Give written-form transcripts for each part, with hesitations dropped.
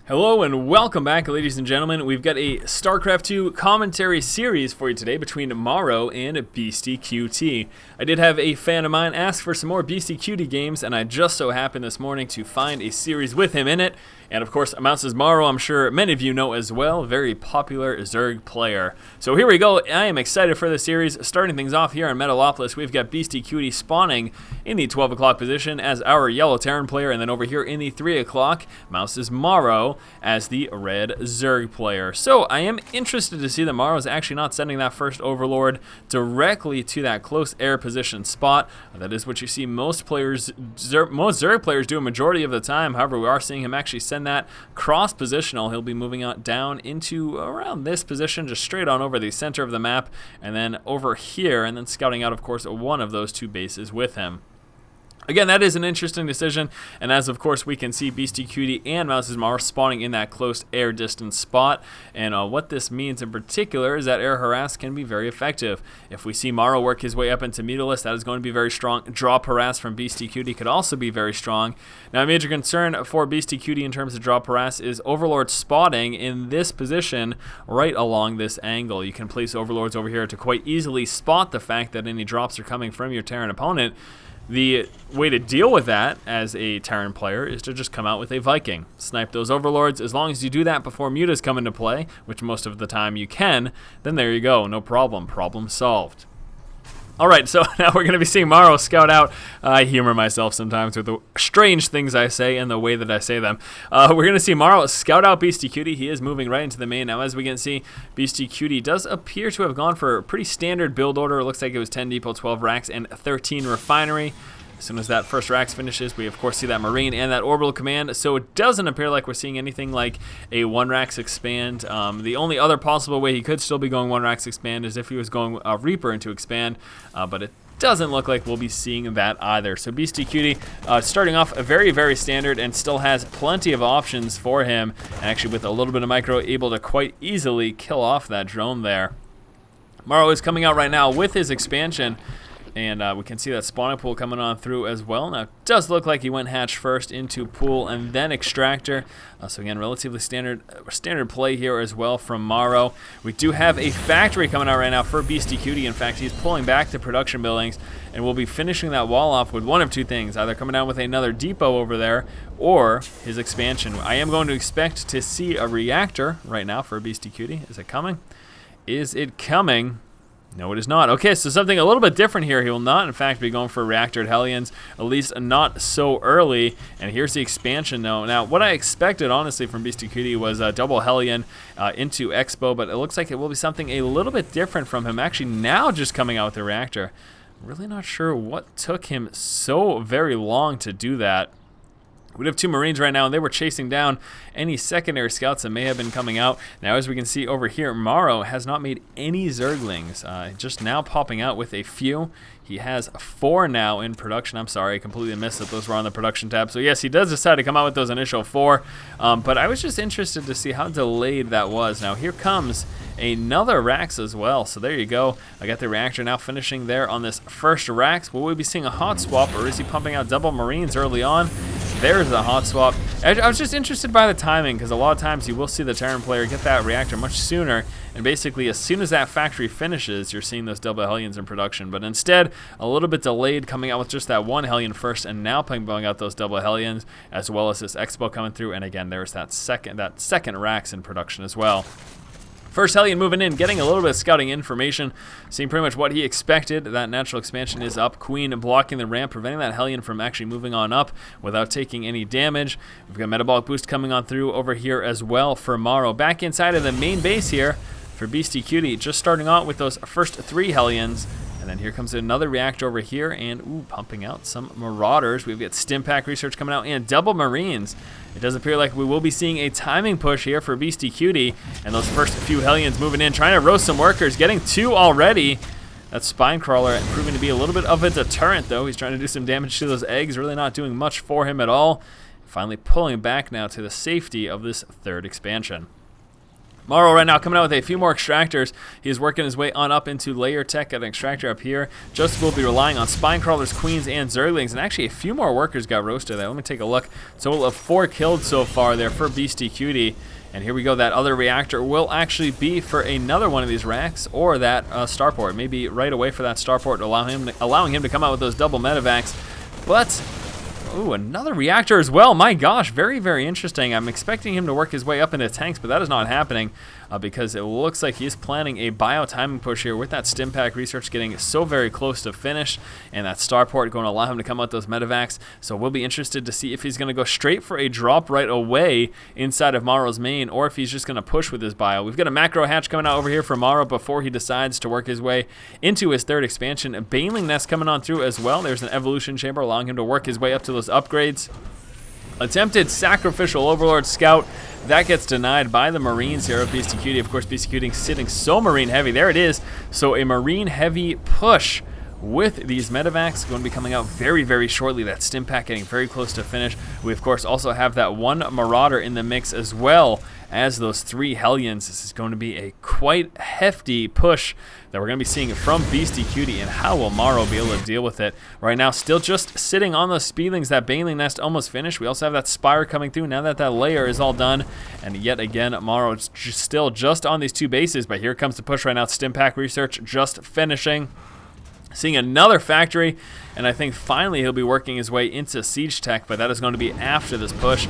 Hello and welcome back, ladies and gentlemen. We've got a StarCraft 2 commentary series for you today between MorroW and Beastyqt. I did have a fan of mine ask for some more Beastyqt games, and I just so happened this morning to find a series with him in it. And of course, Mouse is MorroW, I'm sure many of you know as well, very popular Zerg player. So here we go, I am excited for this series. Starting things off here on Metalopolis, we've got Beastyqt spawning in the 12 o'clock position as our yellow Terran player, and then over here in the 3 o'clock, Mouse is MorroW as the red Zerg player. So I am interested to see that MorroW is actually not sending that first Overlord directly to that close air position spot. That is what you see most Zerg players do a majority of the time. However, we are seeing him actually send that cross positional. He'll be moving out down into around this position, just straight on over the center of the map, and then over here, and then scouting out, of course, one of those two bases with him. Again, that is an interesting decision, and as of course we can see, Beastyqt and Mouse's MorroW spawning in that close air distance spot, and what this means in particular is that air harass can be very effective. If we see MorroW work his way up into meterless, that is going to be very strong. Drop harass from Beastyqt could also be very strong. Now, a major concern for Beastyqt in terms of drop harass is Overlord spotting in this position right along this angle. You can place Overlords over here to quite easily spot the fact that any drops are coming from your Terran opponent. The way to deal with that as a Terran player is to just come out with a Viking. Snipe those Overlords. As long as you do that before mutas come into play, which most of the time you can, then there you go. No problem. Problem solved. Alright, so now we're going to be seeing MorroW scout out. I humor myself sometimes with the strange things I say and the way that I say them. We're going to see MorroW scout out Beastyqt. He is moving right into the main. Now, as we can see, Beastyqt does appear to have gone for a pretty standard build order. It looks like it was 10 depot, 12 racks, and 13 refinery. As soon as that first racks finishes, we of course see that Marine and that Orbital Command, so it doesn't appear like we're seeing anything like a 1 racks expand. The only other possible way he could still be going 1 racks expand is if he was going Reaper into expand, but it doesn't look like we'll be seeing that either. So Beastyqt starting off very, very standard and still has plenty of options for him, and actually with a little bit of micro able to quite easily kill off that drone there. MorroW is coming out right now with his expansion, and we can see that spawning pool coming on through as well. Now, it does look like he went hatch first into pool and then extractor. So again, relatively standard play here as well from MorroW. We do have a factory coming out right now for Beastyqt. In fact, he's pulling back the production buildings, and we'll be finishing that wall off with one of two things, either coming down with another depot over there or his expansion. I am going to expect to see a reactor right now for Beastyqt. Is it coming? Is it coming? No, it is not. Okay, so something a little bit different here. He will not, in fact, be going for reactored Hellions, at least not so early. And here's the expansion, though. Now, what I expected, honestly, from Beastyqt was a double Hellion into Expo, but it looks like it will be something a little bit different from him. Actually, now just coming out with the reactor. Really not sure what took him so very long to do that. We have 2 Marines right now, and they were chasing down any secondary scouts that may have been coming out. Now, as we can see over here, MorroW has not made any Zerglings, just now popping out with a few. He has 4 now in production. I'm sorry, I completely missed that those were on the production tab. So yes, he does decide to come out with those initial 4, but I was just interested to see how delayed that was. Now, here comes another Rax as well. So there you go. I got the reactor now finishing there on this first Rax. Will we be seeing a hot swap, or is he pumping out double Marines early on? There's the hot swap. I was just interested by the timing, because a lot of times you will see the Terran player get that reactor much sooner, and basically as soon as that factory finishes, you're seeing those double Hellions in production. But instead, a little bit delayed, coming out with just that 1 Hellion first, and now blowing out those double Hellions, as well as this Expo coming through. And again, there's that second Rax in production as well. First Hellion moving in, getting a little bit of scouting information, seeing pretty much what he expected. That natural expansion is up. Queen blocking the ramp, preventing that Hellion from actually moving on up without taking any damage. We've got Metabolic Boost coming on through over here as well for MorroW. Back inside of the main base here for Beastyqt, just starting out with those first 3 Hellions. And then here comes another reactor over here, and pumping out some Marauders. We've got Stimpack research coming out and double Marines. It does appear like we will be seeing a timing push here for Beastyqt, and those first few Hellions moving in, trying to roast some workers, getting 2 already. That Spine Crawler proving to be a little bit of a deterrent, though. He's trying to do some damage to those eggs, really not doing much for him at all. Finally pulling back now to the safety of this 3rd expansion. MorroW right now coming out with a few more extractors. He's working his way on up into layer tech, got an extractor up here. Joseph will be relying on spine crawlers, queens, and zerglings, and actually a few more workers got roasted there. Let me take a look. Total of 4 killed so far there for Beastyqt. And here we go, that other reactor will actually be for another one of these racks, or that starport. Maybe right away for that starport, allowing him to come out with those double medevacs. But ooh, another reactor as well. My gosh, very, very interesting. I'm expecting him to work his way up into tanks, but that is not happening because it looks like he's planning a bio timing push here with that stim pack research getting so very close to finish, and that starport going to allow him to come out those medevacs. So we'll be interested to see if he's going to go straight for a drop right away inside of MorroW's main, or if he's just going to push with his bio. We've got a macro hatch coming out over here for MorroW before he decides to work his way into his 3rd expansion. A Baneling Nest coming on through as well. There's an evolution chamber allowing him to work his way up to those upgrades. Attempted sacrificial overlord scout. That gets denied by the Marines here of Beastyqt. Of course, Beastyqt sitting so Marine heavy. There it is. So a Marine heavy push with these medevacs going to be coming out very, very shortly. That stim pack getting very close to finish. We, of course, also have that 1 Marauder in the mix as well as those 3 Hellions. This is going to be a quite hefty push that we're going to be seeing from Beastyqt, and how will MorroW be able to deal with it? Right now, still just sitting on those speedlings. That Baneling Nest almost finished. We also have that Spire coming through now that that layer is all done. And yet again, MorroW is still just on these 2 bases, but here comes the push right now. Stim pack research just finishing. Seeing another factory, and I think finally he'll be working his way into siege tech, but that is going to be after this push.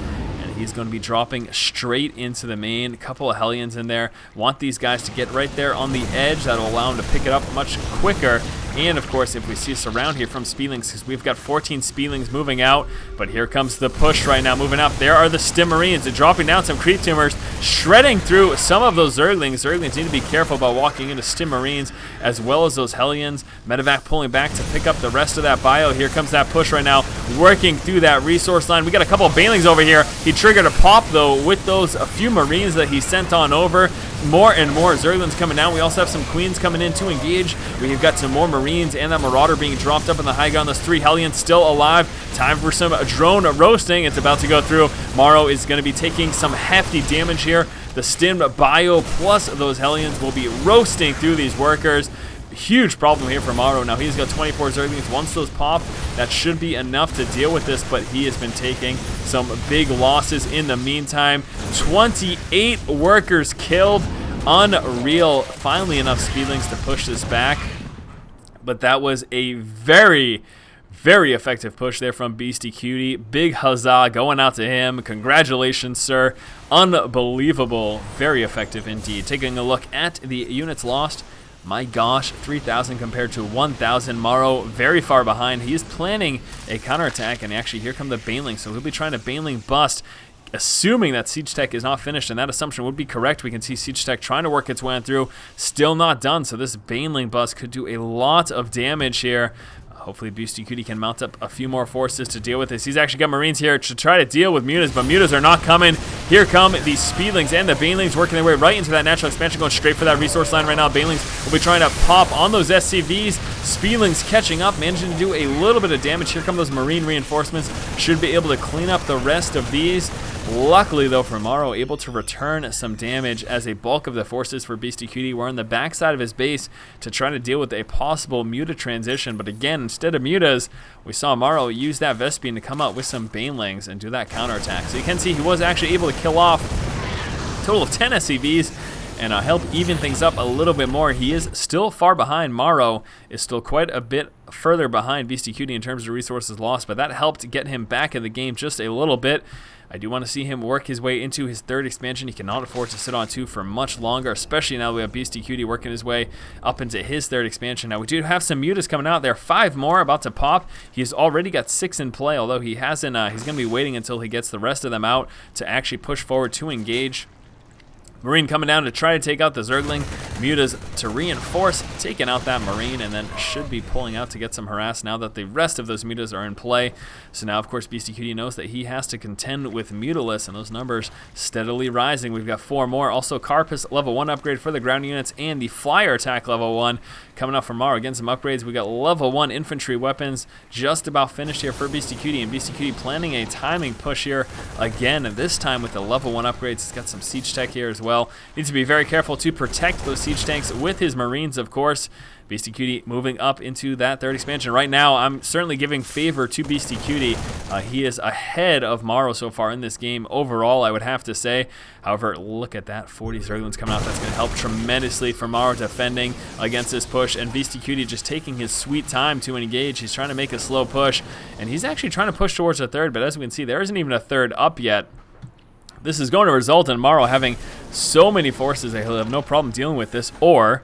He's going to be dropping straight into the main. A couple of Hellions in there. Want these guys to get right there on the edge. That'll allow him to pick it up much quicker. And, of course, if we see us around here from Speedlings, because we've got 14 Speedlings moving out. But here comes the push right now, moving up. There are the Stim Marines. They're dropping down some Creep Tumors, shredding through some of those Zerglings. Zerglings need to be careful about walking into Stim Marines, as well as those Hellions. Medevac pulling back to pick up the rest of that bio. Here comes that push right now, working through that resource line. We got a couple of Banelings over here. He triggered a pop, though, with those a few Marines that he sent on over. More and more Zerglings coming down. We also have some Queens coming in to engage. We've got some more Marines and that Marauder being dropped up in the high ground. Those 3 Hellions still alive. Time for some drone roasting. It's about to go through. MorroW is going to be taking some hefty damage here. The Stim bio plus those Hellions will be roasting through these workers. Huge problem here for MorroW. Now he's got 24 Zerglings. Once those pop, that should be enough to deal with this, but he has been taking some big losses in the meantime. 28 workers killed. Unreal. Finally enough Speedlings to push this back, but that was a very, very effective push there from Beastyqt. Big huzzah going out to him. Congratulations, sir. Unbelievable. Very effective indeed. Taking a look at the units lost. My gosh, 3,000 compared to 1,000. MorroW very far behind. He is planning a counterattack, and actually here come the Banelings, so he'll be trying to Baneling bust, assuming that Siege Tech is not finished, and that assumption would be correct. We can see Siege Tech trying to work its way on through, still not done, so this Baneling bust could do a lot of damage here. Hopefully Beastyqt can mount up a few more forces to deal with this. He's actually got Marines here to try to deal with Mutas, but Mutas are not coming. Here come the Speedlings and the Banelings working their way right into that natural expansion, going straight for that resource line right now. Banelings will be trying to pop on those SCVs. Speedlings catching up, managing to do a little bit of damage. Here come those Marine reinforcements. Should be able to clean up the rest of these. Luckily, though, for MorroW, able to return some damage as a bulk of the forces for Beastyqt were on the backside of his base to try to deal with a possible Muta transition. But again, instead of Mutas, we saw MorroW use that Vespene to come out with some Banelings and do that counterattack. So you can see he was actually able to kill off a total of 10 SCVs and help even things up a little bit more. He is still far behind. MorroW is still quite a bit further behind Beastyqt in terms of resources lost, but that helped get him back in the game just a little bit. I do want to see him work his way into his 3rd expansion. He cannot afford to sit on 2 for much longer, especially now that we have Beastyqt working his way up into his 3rd expansion. Now, we do have some Mutas coming out there. 5 more about to pop. He's already got 6 in play, although he hasn't. He's going to be waiting until he gets the rest of them out to actually push forward to engage. Marine coming down to try to take out the Zergling. Mutas to reinforce, taking out that Marine, and then should be pulling out to get some harass now that the rest of those Mutas are in play. So now, of course, Beastyqt knows that he has to contend with Mutalist, and those numbers steadily rising. We've got 4 more. Also, Carpus level 1 upgrade for the ground units, and the Flyer attack level 1 coming up from MorroW. Again, some upgrades. We got level 1 infantry weapons just about finished here for Beastyqt, and Beastyqt planning a timing push here again, and this time with the level 1 upgrades. It's got some siege tech here as well. well. Needs to be very careful to protect those siege tanks with his Marines, of course. Beastyqt moving up into that third expansion. Right now, I'm certainly giving favor to Beastyqt. He is ahead of MorroW so far in this game overall, I would have to say. However, look at that, 40 Zerglings coming out. That's going to help tremendously for MorroW defending against this push. And Beastyqt just taking his sweet time to engage. He's trying to make a slow push, and he's actually trying to push towards a third, but as we can see, there isn't even a third up yet. This is going to result in MorroW having so many forces that he'll have no problem dealing with this, or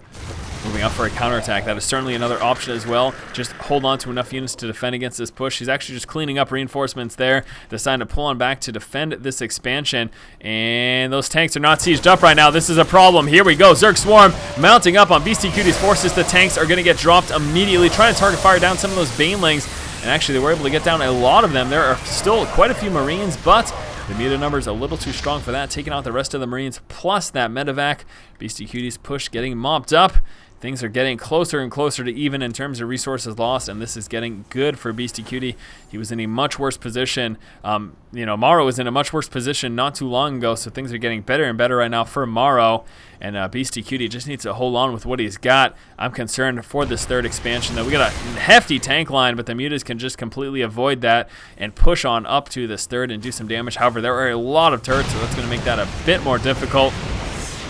moving up for a counterattack. That is certainly another option as well. Just hold on to enough units to defend against this push. He's actually just cleaning up reinforcements there, deciding to pull on back to defend this expansion. And those tanks are not sieged up right now. This is a problem. Here we go. Zerg Swarm mounting up on Beastyqt's forces. The tanks are going to get dropped immediately, trying to target fire down some of those Banelings. And actually, they were able to get down a lot of them. There are still quite a few Marines, but the muta number is a little too strong for that, taking out the rest of the Marines, plus that medevac. Beastyqt's push getting mopped up. Things are getting closer and closer to even in terms of resources lost, and this is getting good for Beastyqt. He was in a much worse position. MorroW was in a much worse position not too long ago, so things are getting better and better right now for MorroW. And Beastyqt just needs to hold on with what he's got. I'm concerned for this third expansion, though. We got a hefty tank line, but the mutas can just completely avoid that and push on up to this third and do some damage. However, there are a lot of turrets, so that's going to make that a bit more difficult.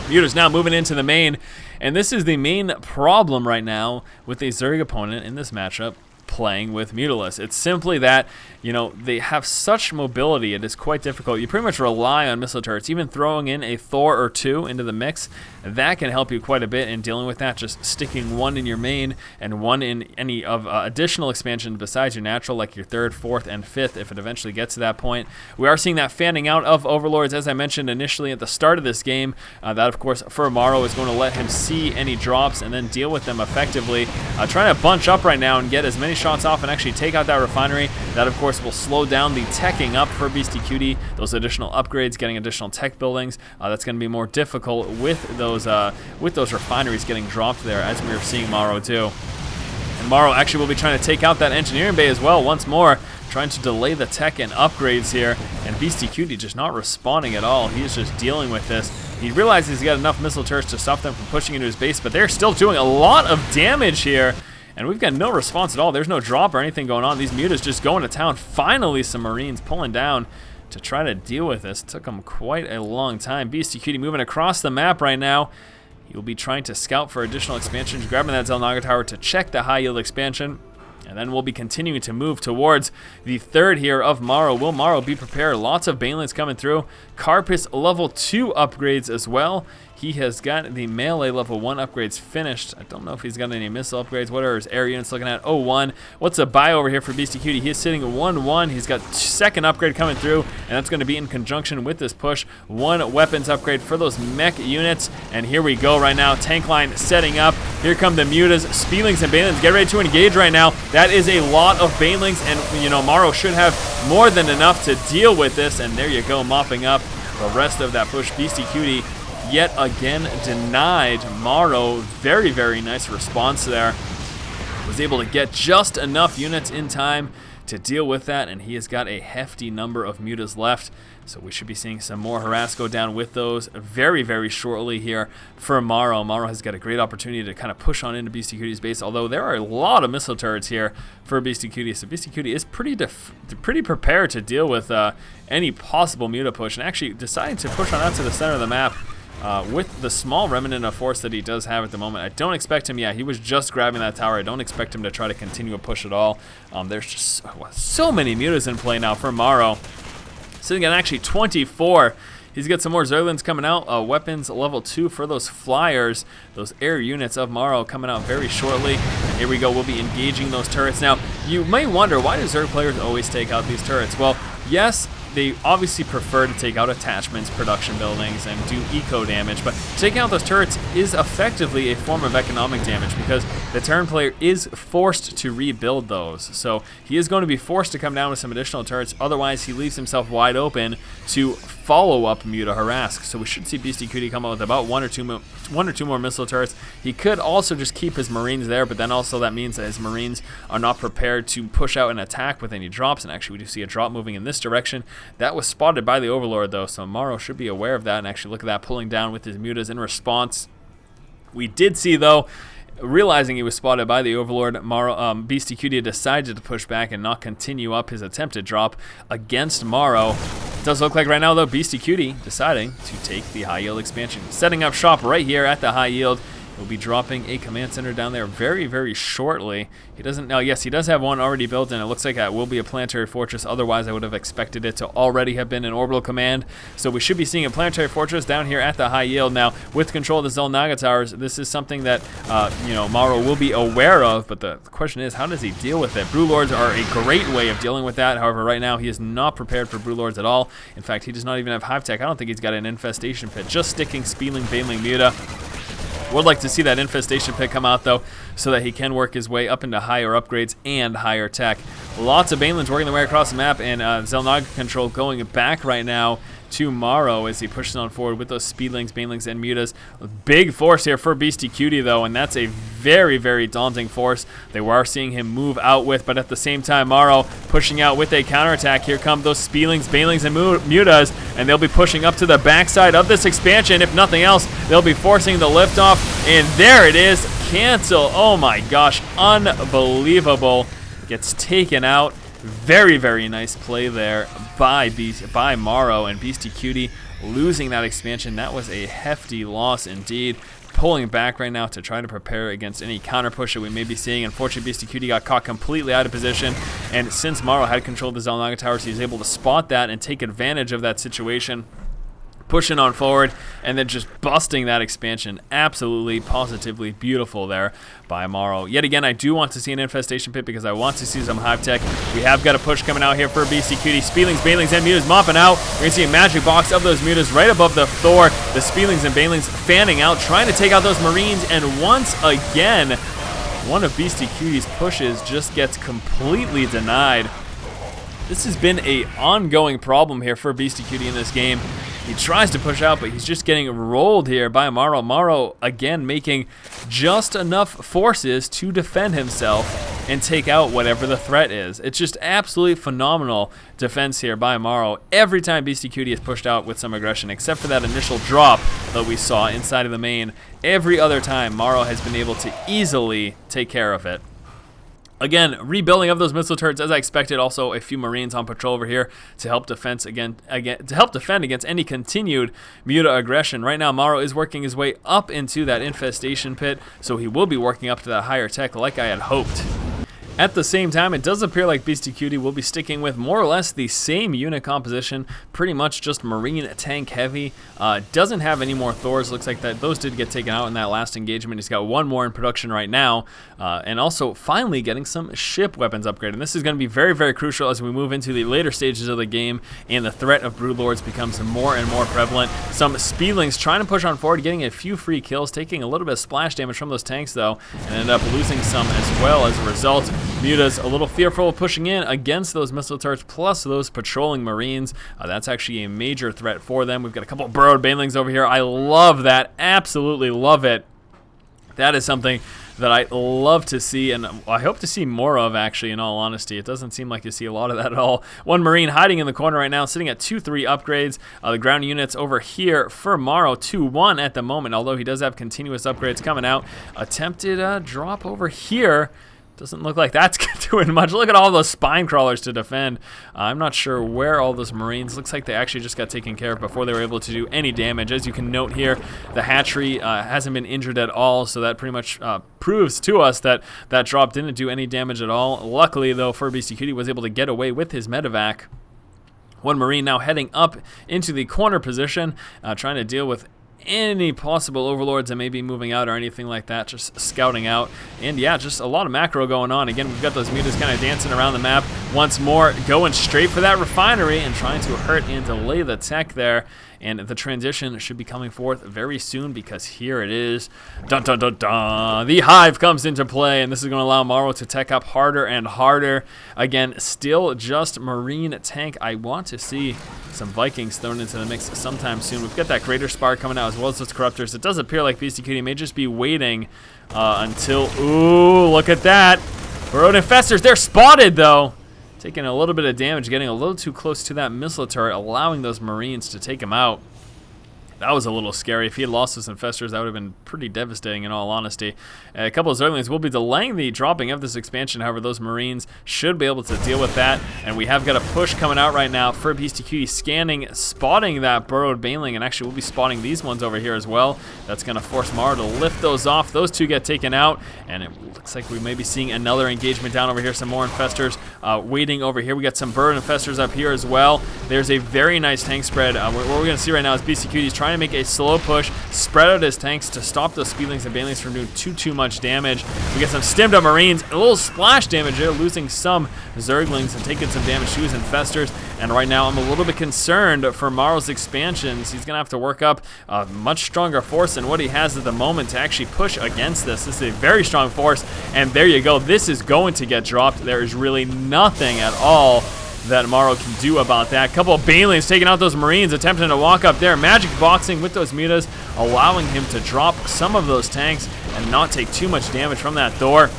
Mutas now moving into the main. And this is the main problem right now with a Zerg opponent in this matchup playing with Mutalisk. It's simply that, they have such mobility, it is quite difficult. You pretty much rely on missile turrets. Even throwing in a Thor or two into the mix, that can help you quite a bit in dealing with that. Just sticking one in your main and one in any of additional expansions besides your natural, like your third, fourth, and fifth, if it eventually gets to that point. We are seeing that fanning out of Overlords, as I mentioned initially at the start of this game. That, of course, for MorroW is going to let him see any drops and then deal with them effectively. Trying to bunch up right now and get as many shots off and actually take out that refinery. That, of course, will slow down the teching up for Beastyqt. Those additional upgrades, getting additional tech buildings, that's going to be more difficult with those refineries getting dropped there, as we are seeing MorroW do. And MorroW actually will be trying to take out that engineering bay as well once more, trying to delay the tech and upgrades here. And Beastyqt just not responding at all. He is just dealing with this. He realizes he's got enough missile turrets to stop them from pushing into his base, but they're still doing a lot of damage here. And we've got no response at all. There's no drop or anything going on. These mutas just going to town. Finally, some Marines pulling down to try to deal with this. Took them quite a long time. Beastyqt moving across the map right now. He'll be trying to scout for additional expansions, grabbing that Zelnaga tower to check the high yield expansion. And then we'll be continuing to move towards the third here of MorroW. Will MorroW be prepared? Lots of Banelings coming through. Carpus level 2 upgrades as well. He has got the melee level 1 upgrades finished. I don't know if he's got any missile upgrades. What are his air units looking at? 0-1. What's a buy over here for Beastyqt? He is sitting at 1-1. He's got second upgrade coming through, and that's going to be in conjunction with this push. 1 weapons upgrade for those mech units. And here we go right now. Tank line setting up. Here come the mutas. Speedlings and Banelings get ready to engage right now. That is a lot of Banelings, and MorroW should have more than enough to deal with this. And there you go, mopping up the rest of that push. Beastyqt yet again denied MorroW. Very, very nice response there. Was able to get just enough units in time to deal with that, and he has got a hefty number of mutas left. So we should be seeing some more harass go down with those very, very shortly here for MorroW. MorroW has got a great opportunity to kind of push on into Beastyqt's base, although there are a lot of missile turrets here for Beastyqt. So Beastyqt is pretty prepared to deal with any possible muta push, and actually decided to push on out to the center of the map. With the small remnant of force that he does have at the moment. I don't expect him, he was just grabbing that tower. I don't expect him to try to continue a push at all. There's just so many mutas in play now for MorroW. Sitting at actually 24. He's got some more Zerglings coming out. Weapons level 2 for those flyers. Those air units of MorroW coming out very shortly. And here we go. We'll be engaging those turrets. Now, you may wonder, why do Zerg players always take out these turrets? Well, yes, they obviously prefer to take out attachments, production buildings, and do eco damage, but taking out those turrets is effectively a form of economic damage because the turn player is forced to rebuild those. So he is going to be forced to come down with some additional turrets, otherwise he leaves himself wide open to follow up muta harass. So we should see Beastyqt come out with about one or two more missile turrets. He could also just keep his Marines there, but then also that means that his Marines are not prepared to push out and attack with any drops, and actually we do see a drop moving in this direction. That was spotted by the Overlord, though, so MorroW should be aware of that, and actually look at that, pulling down with his mutas in response. We did see, though, realizing he was spotted by the Overlord, Beastyqt decided to push back and not continue up his attempted drop against MorroW. It does look like right now, though, Beastyqt deciding to take the high yield expansion. Setting up shop right here at the high yield. He'll be dropping a command center down there very, very shortly. He doesn't, now yes, he does have one already built, and it looks like that will be a planetary fortress. Otherwise, I would have expected it to already have been an orbital command. So we should be seeing a planetary fortress down here at the high yield. Now, with control of the Xel'Naga towers, this is something that, MorroW will be aware of, but the question is, how does he deal with it? Brewlords are a great way of dealing with that. However, right now, he is not prepared for Brewlords at all. In fact, he does not even have Hive Tech. I don't think he's got an infestation pit. Just sticking Speedling, Baneling, Muta. Would like to see that infestation pit come out, though, so that he can work his way up into higher upgrades and higher tech. Lots of Banelings working their way across the map, and Xel'Naga control going back right now to MorroW as he pushes on forward with those Speedlings, Banelings, and Mutas. A big force here for Beastyqt, though, and that's a very, very daunting force. They were seeing him move out with, but at the same time, MorroW pushing out with a counterattack. Here come those Speedlings, Banelings, and Mutas, and they'll be pushing up to the backside of this expansion. If nothing else, they'll be forcing the liftoff, and there it is. Cancel. Oh my gosh, unbelievable. Gets taken out. Very, very nice play there by MorroW, and Beastyqt losing that expansion. That was a hefty loss indeed. Pulling back right now to try to prepare against any counter push that we may be seeing. Unfortunately, Beastyqt got caught completely out of position, and since MorroW had control of the Xel'Naga towers, he was able to spot that and take advantage of that situation. Pushing on forward and then just busting that expansion. Absolutely, positively beautiful there by MorroW. Yet again, I do want to see an infestation pit because I want to see some Hive Tech. We have got a push coming out here for Beastyqt. Speedlings, Banelings, and Mutas mopping out. We're going to see a magic box of those Mutas right above the Thor. The Speedlings and Banelings fanning out, trying to take out those Marines, and once again, one of Beastyqt's pushes just gets completely denied. This has been an ongoing problem here for Beastyqt in this game. He tries to push out, but he's just getting rolled here by MorroW. MorroW, again, making just enough forces to defend himself and take out whatever the threat is. It's just absolutely phenomenal defense here by MorroW. Every time Beastyqt is pushed out with some aggression, except for that initial drop that we saw inside of the main, every other time MorroW has been able to easily take care of it. Again, rebuilding of those missile turrets as I expected. Also, a few Marines on patrol over here to help defend against any continued Muta aggression. Right now, MorroW is working his way up into that infestation pit, so he will be working up to that higher tech like I had hoped. At the same time, it does appear like Beastyqt will be sticking with more or less the same unit composition, pretty much just Marine tank heavy. Doesn't have any more Thors. Looks like that those did get taken out in that last engagement. He's got one more in production right now, and also finally getting some ship weapons upgraded. And this is going to be very, very crucial as we move into the later stages of the game and the threat of Broodlords becomes more and more prevalent. Some Speedlings trying to push on forward, getting a few free kills, taking a little bit of splash damage from those tanks though, and end up losing some as well as a result. Muta's a little fearful of pushing in against those missile turrets plus those patrolling Marines. That's actually a major threat for them. We've got a couple of burrowed Banelings over here. I love that. Absolutely love it. That is something that I love to see, and I hope to see more of, actually, in all honesty. It doesn't seem like you see a lot of that at all. One Marine hiding in the corner right now, sitting at 2-3 upgrades. The ground units over here for MorroW, 2-1 at the moment, although he does have continuous upgrades coming out. Attempted drop over here. Doesn't look like that's doing much. Look at all those spine crawlers to defend. I'm not sure where all those Marines. Looks like they actually just got taken care of before they were able to do any damage. As you can note here, the hatchery hasn't been injured at all, so that pretty much proves to us that that drop didn't do any damage at all. Luckily, though, Beastyqt was able to get away with his medevac. One Marine now heading up into the corner position, trying to deal with any possible overlords that may be moving out or anything like that, just scouting out. And yeah, just a lot of macro going on. Again, we've got those Mutas kind of dancing around the map once more, going straight for that refinery and trying to hurt and delay the tech there. And the transition should be coming forth very soon because here it is. Dun dun dun dun. The Hive comes into play, and this is going to allow MorroW to tech up harder and harder. Again, still just Marine tank. I want to see some Vikings thrown into the mix sometime soon. We've got that Greater Spire coming out as well as those Corruptors. It does appear like Beastyqt may just be waiting until... Ooh, look at that. Burrowed Infestors. They're spotted, though. taking a little bit of damage, getting a little too close to that missile turret, allowing those Marines to take him out. That was a little scary. If he had lost his infestors, that would have been pretty devastating in all honesty. A couple of Zerglings will be delaying the dropping of this expansion. However, those Marines should be able to deal with that. And we have got a push coming out right now for Beastyqt, scanning, spotting that burrowed Baneling, and actually we'll be spotting these ones over here as well. That's going to force MorroW to lift those off. Those two get taken out, and it looks like we may be seeing another engagement down over here. Some more infestors waiting over here. We got some burrowed infestors up here as well. There's a very nice tank spread. What we're going to see right now is Beastyqt is trying to make a slow push, spread out his tanks to stop those Speedlings and Banelings from doing too much damage. We get some stimmed up Marines, a little splash damage there, losing some Zerglings and taking some damage to his infestors. And right now I'm a little bit concerned for MorroW's expansions. He's gonna have to work up a much stronger force than what he has at the moment to actually push against this. This is a very strong force, and there you go. This is going to get dropped. There is really nothing at all that MorroW can do about that. A couple of Banelings taking out those Marines, attempting to walk up there. Magic boxing with those mutas, allowing him to drop some of those tanks and not take too much damage from that Thor.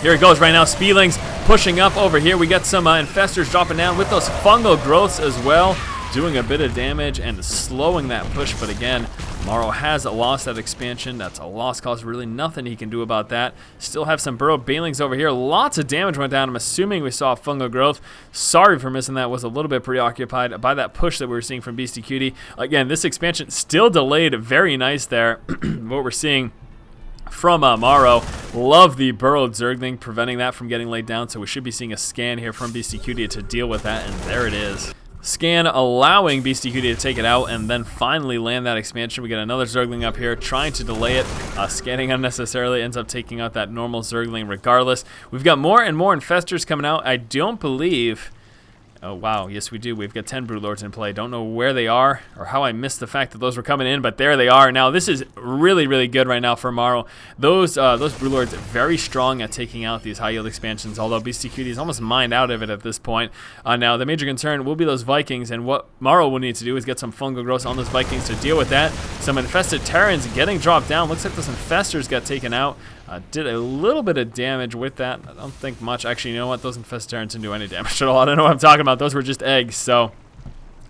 Here it goes right now. Speedlings pushing up over here. We got some infestors dropping down with those fungal growths as well, doing a bit of damage and slowing that push. But again, MorroW has lost that expansion. That's a lost cause. Really nothing he can do about that. Still have some burrowed Banelings over here. Lots of damage went down. I'm assuming we saw fungal growth. Sorry for missing that. Was a little bit preoccupied by that push that we were seeing from Beastyqt. Again, this expansion still delayed. Very nice there. What we're seeing from MorroW. Love the burrowed Zergling, preventing that from getting laid down. So we should be seeing a scan here from Beastyqt to deal with that. And there it is. Scan allowing Beastyqt to take it out and then finally land that expansion. We get another Zergling up here trying to delay it. Scanning unnecessarily, ends up taking out that normal Zergling regardless. We've got more and more infestors coming out. I don't believe... Oh, wow. Yes, we do. We've got 10 Broodlords in play. Don't know where they are or how I missed the fact that those were coming in, but there they are. Now, this is really, really good right now for MorroW. Those Broodlords very strong at taking out these high-yield expansions, although Beastyqt is almost mined out of it at this point. Now, the major concern will be those Vikings, and what MorroW will need to do is get some fungal growth on those Vikings to deal with that. Some infested Terrans getting dropped down. Looks like those infestors got taken out. Did a little bit of damage with that. I don't think much. Actually, you know what? Those infested Terrans didn't do any damage at all. I don't know what I'm talking about. Those were just eggs. So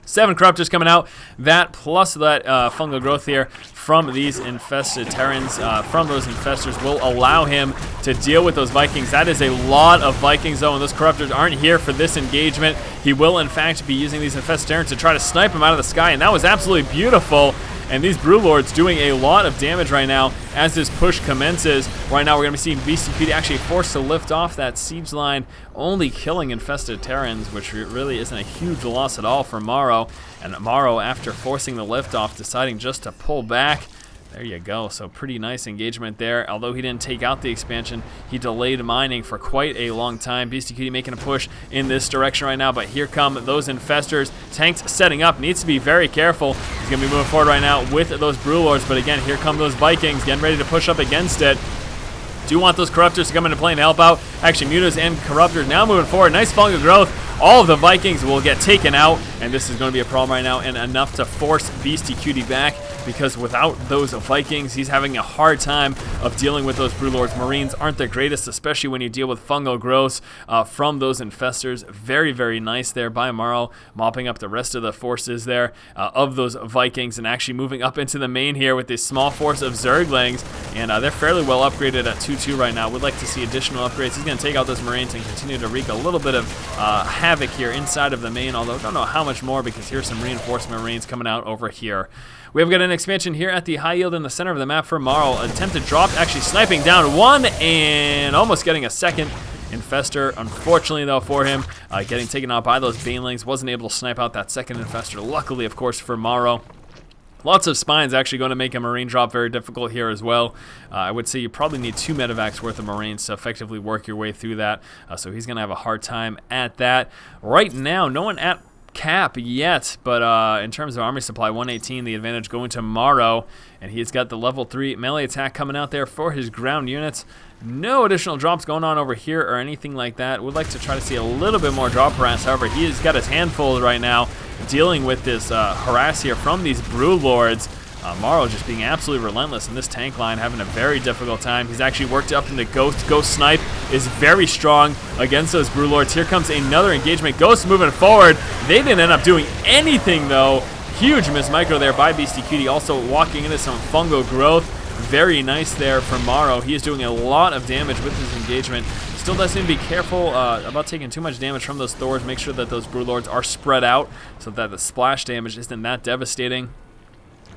7 Corruptors coming out. That plus that fungal growth here from these infested Terrans, from those infestors, will allow him to deal with those Vikings. That is a lot of Vikings, though, and those Corruptors aren't here for this engagement. He will, in fact, be using these infested Terrans to try to snipe him out of the sky, and that was absolutely beautiful. And these Broodlords doing a lot of damage right now as this push commences. Right now we're going to be seeing Beastyqt actually forced to lift off that siege line, only killing infested Terrans, which really isn't a huge loss at all for MorroW. And MorroW, after forcing the lift off, deciding just to pull back. There you go. So pretty nice engagement there. Although he didn't take out the expansion, he delayed mining for quite a long time. Beastyqt making a push in this direction right now, but here come those infestors. Tanks setting up. Needs to be very careful. He's going to be moving forward right now with those Broodlords, but again, here come those Vikings getting ready to push up against it. Do want those Corruptors to come into play and help out. Actually, Mutas and Corruptors now moving forward. Nice fungal growth. All of the Vikings will get taken out, and this is going to be a problem right now, and enough to force Beastyqt back, because without those Vikings, he's having a hard time of dealing with those Broodlords. Marines aren't the greatest, especially when you deal with fungal growths from those infestors. Very, very nice there by MorroW, mopping up the rest of the forces there of those Vikings, and actually moving up into the main here with this small force of Zerglings, and they're fairly well upgraded at 2-2 right now. Would like to see additional upgrades. He's going to take out those Marines and continue to wreak a little bit of havoc here inside of the main, although don't know how much more, because here's some reinforcement Marines coming out over here. We have got an expansion here at the high yield in the center of the map for MorroW. Attempted drop, actually sniping down one and almost getting a second infestor. Unfortunately, though, for him, getting taken out by those Banelings. Wasn't able to snipe out that second infestor. Luckily, of course, for MorroW. Lots of spines actually going to make a Marine drop very difficult here as well. I would say you probably need 2 medevacs worth of Marines to effectively work your way through that. So he's going to have a hard time at that. Right now, no one at cap yet, but in terms of army supply, 118, the advantage going to MorroW, and he's got the level 3 melee attack coming out there for his ground units. No additional drops going on over here or anything like that. Would like to try to see a little bit more drop harass. However, he has got his hand full right now, dealing with this harass here from these Broodlords. MorroW just being absolutely relentless in this tank line, having a very difficult time. He's actually worked up into Ghost. Ghost Snipe is very strong against those Brewlords. Here comes another engagement. Ghost moving forward. They didn't end up doing anything, though. Huge miss micro there by Beastyqt, also walking into some fungal growth. Very nice there from MorroW. He is doing a lot of damage with his engagement. Still does need to be careful about taking too much damage from those Thors. Make sure that those Brewlords are spread out so that the splash damage isn't that devastating.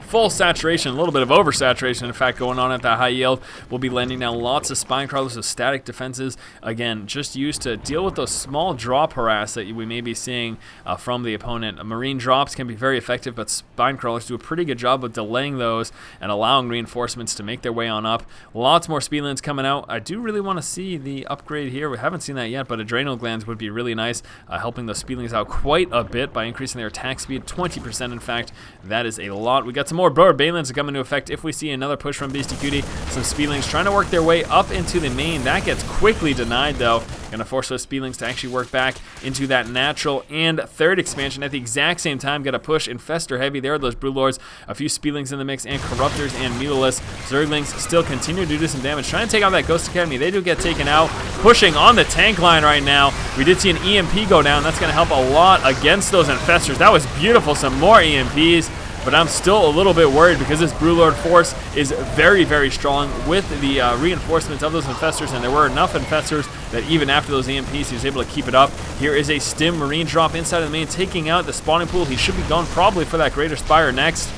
Full saturation, a little bit of oversaturation, in fact, going on at that high yield. We'll be landing down lots of spine crawlers with static defenses. Again, just used to deal with those small drop harass that we may be seeing from the opponent. Marine drops can be very effective, but spine crawlers do a pretty good job of delaying those and allowing reinforcements to make their way on up. Lots more speedlings coming out. I do really want to see the upgrade here. We haven't seen that yet, but adrenal glands would be really nice, helping those speedlings out quite a bit by increasing their attack speed, 20% in fact. That is a lot. We got some more Broad Balins to come into effect if we see another push from Beastyqt. Some Speedlings trying to work their way up into the main. That gets quickly denied, though. Going to force those Speedlings to actually work back into that natural and third expansion at the exact same time. Got to push Infestor heavy. There are those Brewlords. A few Speedlings in the mix and Corruptors and Mutalisks. Zerglings still continue to do some damage. Trying to take out that Ghost Academy. They do get taken out. Pushing on the tank line right now. We did see an EMP go down. That's going to help a lot against those Infestors. That was beautiful. Some more EMPs. But I'm still a little bit worried because this Brewlord force is very, very strong with the reinforcements of those Infestors, and there were enough Infestors that even after those EMPs, he was able to keep it up. Here is a Stim Marine drop inside of the main, taking out the spawning pool. He should be going probably for that Greater Spire next.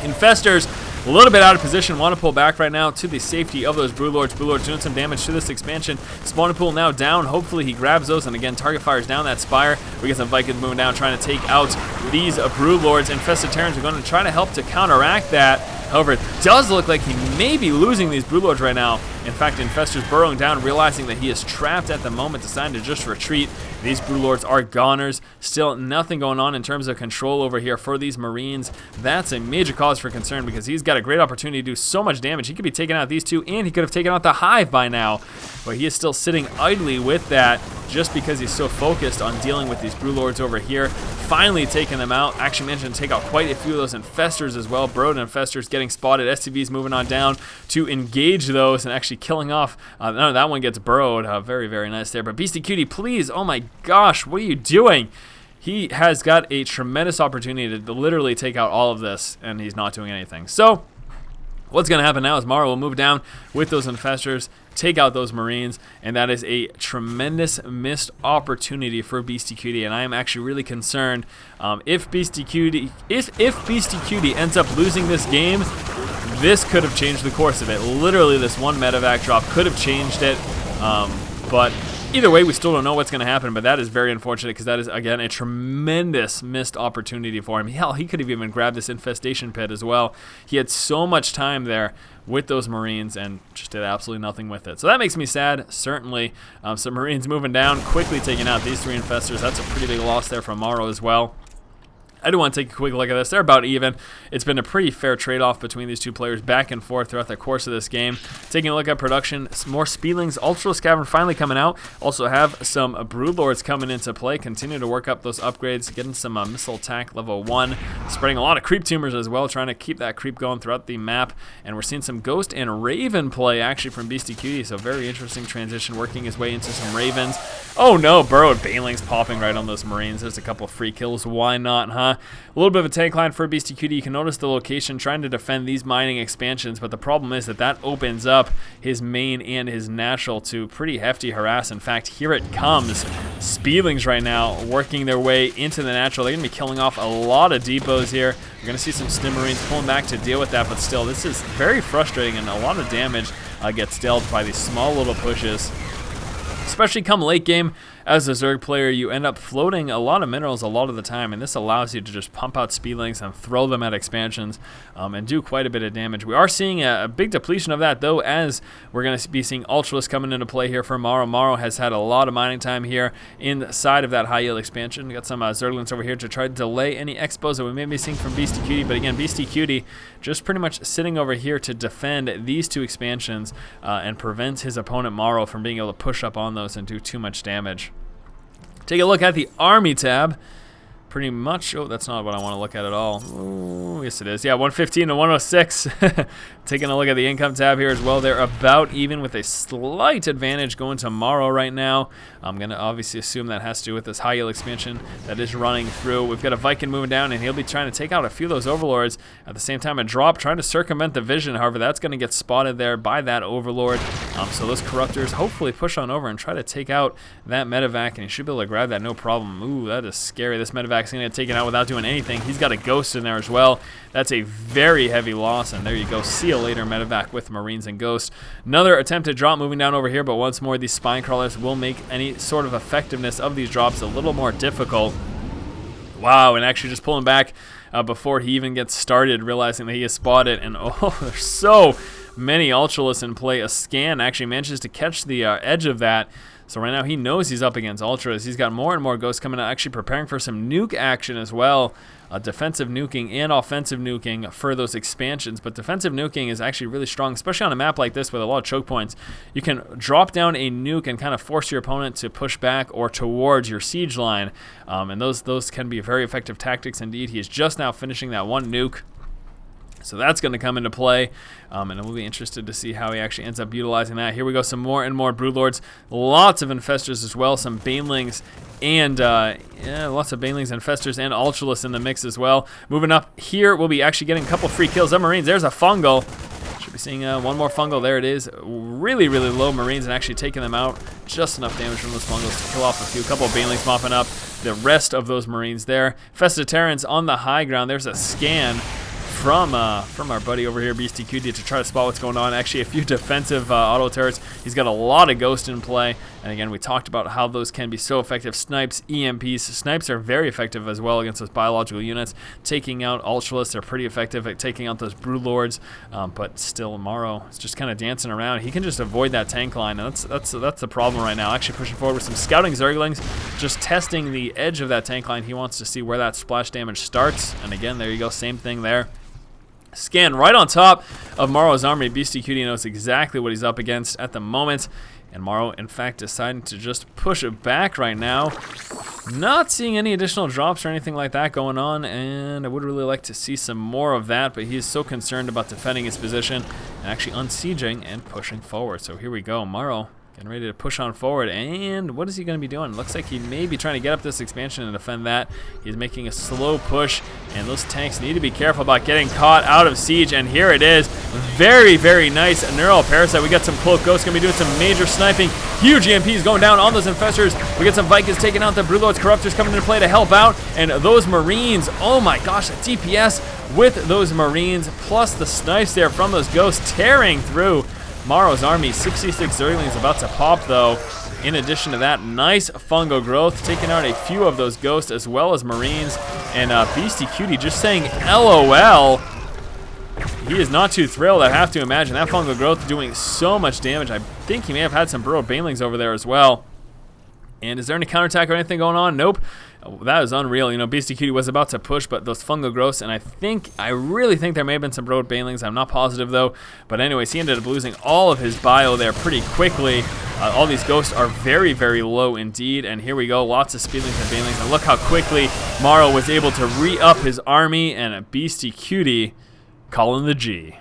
Infestors, a little bit out of position, want to pull back right now to the safety of those Brewlords. Brewlords doing some damage to this expansion. Spawning pool now down. Hopefully he grabs those, and again, target fires down that Spire. We get some Vikings moving down, trying to take out these Brewlords. Infested Terrans are going to try to help to counteract that. However, it does look like he may be losing these Brewlords right now. In fact, Infestor's burrowing down, realizing that he is trapped at the moment, deciding to just retreat. These Brewlords are goners. Still nothing going on in terms of control over here for these Marines. That's a major cause for concern because he's got a great opportunity to do so much damage. He could be taking out these two, and he could have taken out the Hive by now. But he is still sitting idly with that just because he's so focused on dealing with these Brewlords over here. Finally taking them out. Actually managed to take out quite a few of those Infestors as well. Brood Infestors getting spotted. SCVs moving on down to engage those and actually killing off. No, that one gets burrowed. Very, very nice there. But Beastyqt, please, oh my gosh, what are you doing? He has got a tremendous opportunity to literally take out all of this, and he's not doing anything. So what's going to happen now is MorroW will move down with those Infestors, take out those Marines, and that is a tremendous missed opportunity for Beastyqt, and I am actually really concerned if Beastyqt ends up losing this game. This could have changed the course of it. Literally, this one medevac drop could have changed it, but either way, we still don't know what's going to happen, but that is very unfortunate because that is, again, a tremendous missed opportunity for him. Hell, he could have even grabbed this infestation pit as well. He had so much time there with those Marines and just did absolutely nothing with it. So that makes me sad, certainly. Some Marines moving down, quickly taking out these three Infestors. That's a pretty big loss there from MorroW as well. I do want to take a quick look at this. They're about even. It's been a pretty fair trade-off between these two players back and forth throughout the course of this game. Taking a look at production, some more Speedlings, Ultra Cavern finally coming out. Also have some Broodlords coming into play. Continue to work up those upgrades, getting some missile attack level 1. Spreading a lot of creep tumors as well, trying to keep that creep going throughout the map. And we're seeing some Ghost and Raven play actually from Beastyqt, so very interesting transition, working his way into some Ravens. Oh no, Burrowed Banelings popping right on those Marines. There's a couple free kills. Why not, huh? A little bit of a tank line for Beastyqt. You can notice the location trying to defend these mining expansions, but the problem is that that opens up his main and his natural to pretty hefty harass. In fact, here it comes. Speedlings right now working their way into the natural. They're going to be killing off a lot of depots here. We're going to see some Stim Marines pulling back to deal with that, but still, this is very frustrating, and a lot of damage gets dealt by these small little pushes. Especially come late game, as a Zerg player, you end up floating a lot of minerals a lot of the time, and this allows you to just pump out Speedlings and throw them at expansions and do quite a bit of damage. We are seeing a big depletion of that, though, as we're going to be seeing Ultralisk coming into play here for MorroW. MorroW has had a lot of mining time here inside of that high-yield expansion. We got some Zerglings over here to try to delay any expos that we may be seeing from Beastyqt, but again, Beastyqt just pretty much sitting over here to defend these two expansions and prevent his opponent MorroW from being able to push up on those and do too much damage. Take a look at the Army tab. Pretty much, oh, that's not what I want to look at all. Ooh, Yes, it is. Yeah, 115 to 106. Taking a look at the income tab here as well. They're about even with a slight advantage going to MorroW right now. I'm going to obviously assume that has to do with this high yield expansion that is running through. We've got a Viking moving down, and he'll be trying to take out a few of those Overlords. At the same time, a drop trying to circumvent the vision. However, that's going to get spotted there by that Overlord. So those Corruptors hopefully push on over and try to take out that Medevac, and he should be able to grab that no problem. Ooh, that is scary. This Medevac's going to get taken out without doing anything. He's got a Ghost in there as well. That's a very heavy loss, and there you go. See you later, Medevac with Marines and Ghost. Another attempted drop moving down over here, but once more, these Spine Crawlers will make any sort of effectiveness of these drops a little more difficult. Wow, and actually just pulling back before he even gets started, realizing that he is spotted, and oh, there's so many Ultralists in play. A Scan actually manages to catch the edge of that. So right now he knows he's up against Ultras. He's got more and more Ghosts coming out, actually preparing for some nuke action as well. Defensive nuking and offensive nuking for those expansions. But defensive nuking is actually really strong, especially on a map like this with a lot of choke points. You can drop down a nuke and kind of force your opponent to push back or towards your siege line. And those can be very effective tactics indeed. He is just now finishing that one nuke. So that's going to come into play, and we'll be interested to see how he actually ends up utilizing that. Here we go, some more and more Broodlords. Lots of Infestors as well, some Banelings, and lots of Banelings, Infestors, and Ultralists in the mix as well. Moving up here, we'll be actually getting a couple free kills of Marines. There's a Fungal. Should be seeing one more Fungal. There it is. Really, really low Marines, and actually taking them out. Just enough damage from those Fungals to kill off a few. Couple of Banelings mopping up the rest of those Marines there. Festive Terrans on the high ground. There's a Scan from our buddy over here, Beastyqt, to try to spot what's going on. Actually, a few defensive auto turrets. He's got a lot of Ghost in play. And again, we talked about how those can be so effective. Snipes, EMPs. Snipes are very effective as well against those biological units. Taking out Ultralists, they're pretty effective at taking out those Broodlords. But still, MorroW is just kind of dancing around. He can just avoid that tank line. And that's the problem right now. Actually pushing forward with some scouting Zerglings, just testing the edge of that tank line. He wants to see where that splash damage starts. And again, there you go, same thing there. Scan right on top of MorroW's army. Beastyqt knows exactly what he's up against at the moment. And MorroW, in fact, decided to just push it back right now. Not seeing any additional drops or anything like that going on. And I would really like to see some more of that. But he is so concerned about defending his position and actually unsieging and pushing forward. So here we go. MorroW getting ready to push on forward, and what is he going to be doing? Looks like he may be trying to get up this expansion and defend that. He's making a slow push, and those tanks need to be careful about getting caught out of siege, and here it is. Very, very nice Neural Parasite. We got some Cloak Ghosts going to be doing some major sniping. Huge EMPs going down on those Infestors. We got some Vikings taking out the Broodlords. Corruptors coming into play to help out, and those Marines, oh my gosh, the DPS with those Marines, plus the snipes there from those Ghosts tearing through MorroW's army. 66 Zerglings about to pop though. In addition to that, nice fungal growth, taking out a few of those Ghosts as well as Marines. And Beastyqt just saying LOL. He is not too thrilled, I have to imagine. That fungal growth doing so much damage. I think he may have had some burrowed Banelings over there as well. And is there any counterattack or anything going on? Nope. That is unreal. You know, Beastyqt was about to push, but those fungal growths, and I really think there may have been some burrowed Banelings. I'm not positive though. But anyways, he ended up losing all of his bio there pretty quickly. All these Ghosts are very, very low indeed. And here we go, lots of Speedlings and Banelings. And look how quickly MorroW was able to re-up his army, and Beastyqt calling the G.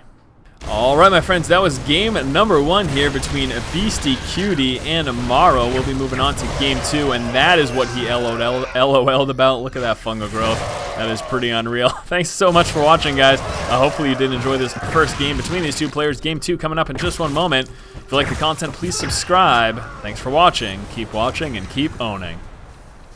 Alright my friends, that was game number 1 here between Beastyqt and MorroW. We'll be moving on to game 2, and that is what he LOL'd about. Look at that fungal growth. That is pretty unreal. Thanks so much for watching, guys. Hopefully you did enjoy this first game between these two players. Game 2 coming up in just one moment. If you like the content, please subscribe. Thanks for watching. Keep watching and keep owning.